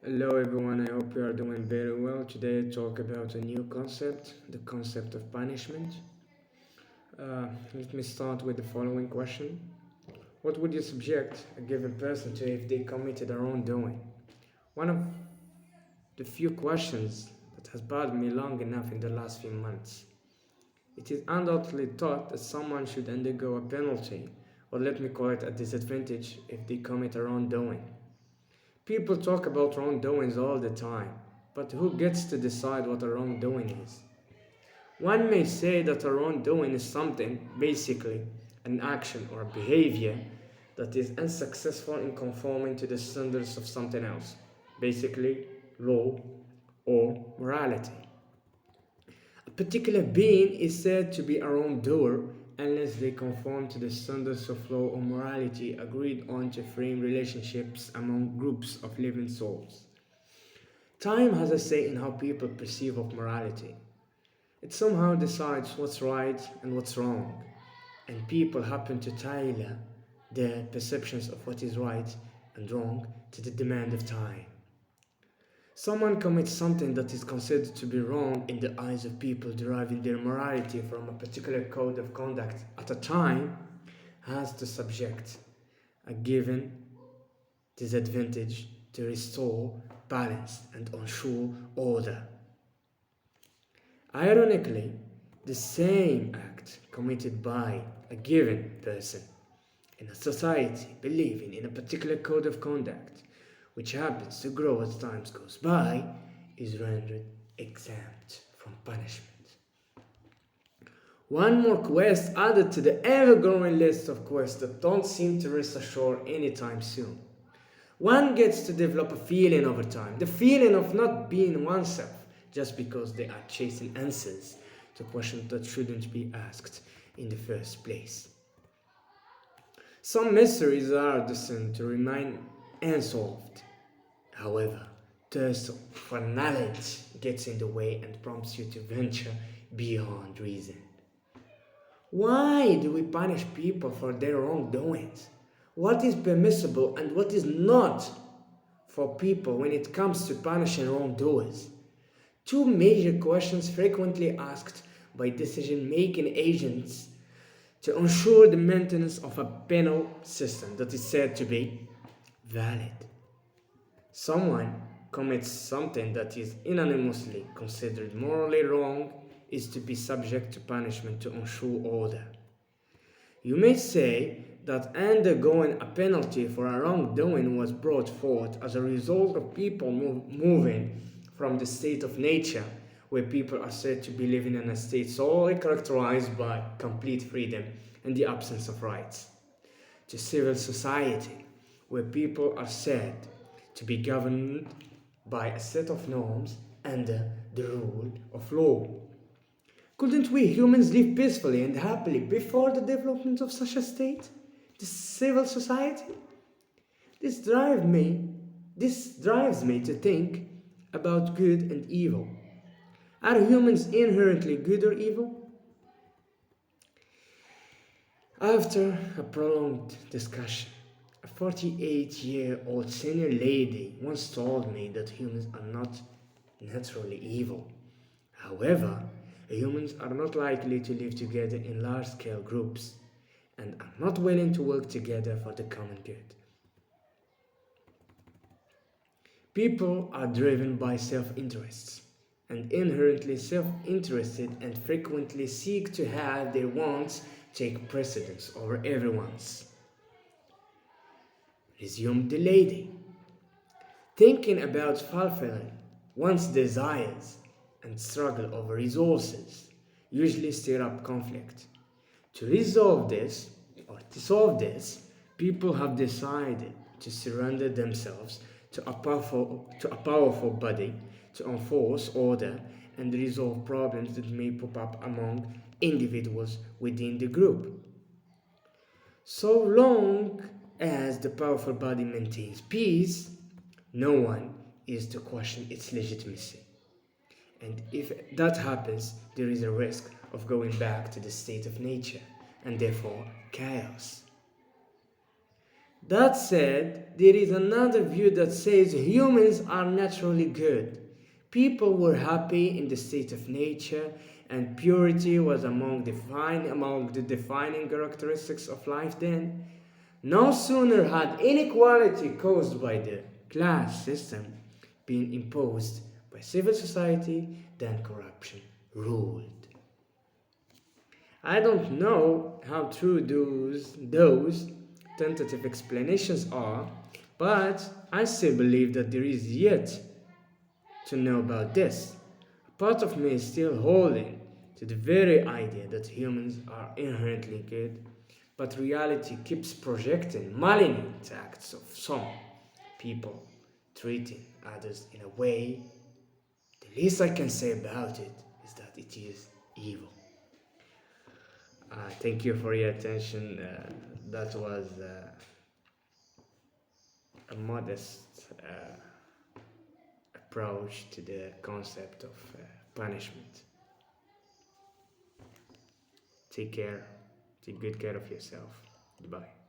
Hello everyone, I hope you are doing very well. Today I talk about a new concept, the concept of punishment. Let me start with the following question. What would you subject a given person to if they committed a wrongdoing? One of the few questions that has bothered me long enough in the last few months. It is undoubtedly thought that someone should undergo a penalty, or let me call it a disadvantage, if they commit a wrongdoing. People talk about wrongdoings all the time, but who gets to decide what a wrongdoing is? One may say that a wrongdoing is something, basically, an action or behavior that is unsuccessful in conforming to the standards of something else, basically, law or morality. A particular being is said to be a wrongdoer unless they conform to the standards of law or morality agreed on to frame relationships among groups of living souls. Time has a say in how people perceive of morality. It somehow decides what's right and what's wrong, and people happen to tailor their perceptions of what is right and wrong to the demand of time. Someone commits something that is considered to be wrong in the eyes of people deriving their morality from a particular code of conduct at a time has to subject a given disadvantage to restore balance and ensure order. Ironically, the same act committed by a given person in a society believing in a particular code of conduct, which happens to grow as time goes by, is rendered exempt from punishment. One more quest added to the ever growing list of quests that don't seem to rest assured anytime soon. One gets to develop a feeling over time, the feeling of not being oneself just because they are chasing answers to questions that shouldn't be asked in the first place. Some mysteries are destined to remain unsolved. However, thirst for knowledge gets in the way and prompts you to venture beyond reason. Why do we punish people for their wrongdoings? What is permissible and what is not for people when it comes to punishing wrongdoers? Two major questions frequently asked by decision making agents to ensure the maintenance of a penal system that is said to be valid. Someone commits something that is unanimously considered morally wrong is to be subject to punishment to ensure order. You may say that undergoing a penalty for a wrongdoing was brought forth as a result of people moving from the state of nature, where people are said to be living in a state solely characterized by complete freedom and the absence of rights, to civil society, where people are said to be governed by a set of norms under the rule of law. Couldn't we humans live peacefully and happily before the development of such a state? The civil society? This drives me this drives me to think about good and evil. Are humans inherently good or evil? After a prolonged discussion, a 48-year-old senior lady once told me that humans are not naturally evil. However, humans are not likely to live together in large-scale groups and are not willing to work together for the common good. People are driven by self-interests and inherently self-interested and frequently seek to have their wants take precedence over everyone's. Resumed the lady, thinking about fulfilling one's desires and struggle over resources usually stir up conflict. To resolve this, or to solve this, people have decided to surrender themselves to a powerful body to enforce order and resolve problems that may pop up among individuals within the group. So long as the powerful body maintains peace, no one is to question its legitimacy. And if that happens, there is a risk of going back to the state of nature and therefore chaos. That said, there is another view that says humans are naturally good. People were happy in the state of nature, and purity was among the defining characteristics of life then. No sooner had inequality caused by the class system been imposed by civil society than corruption ruled. I don't know how true those tentative explanations are, but I still believe that there is yet to know about this. A part of me is still holding to the very idea that humans are inherently good, but reality keeps projecting malignant acts of some people, treating others in a way. The least I can say about it is that it is evil. Thank you for your attention. That was a modest approach to the concept of punishment. Take care. Take good care of yourself. Goodbye.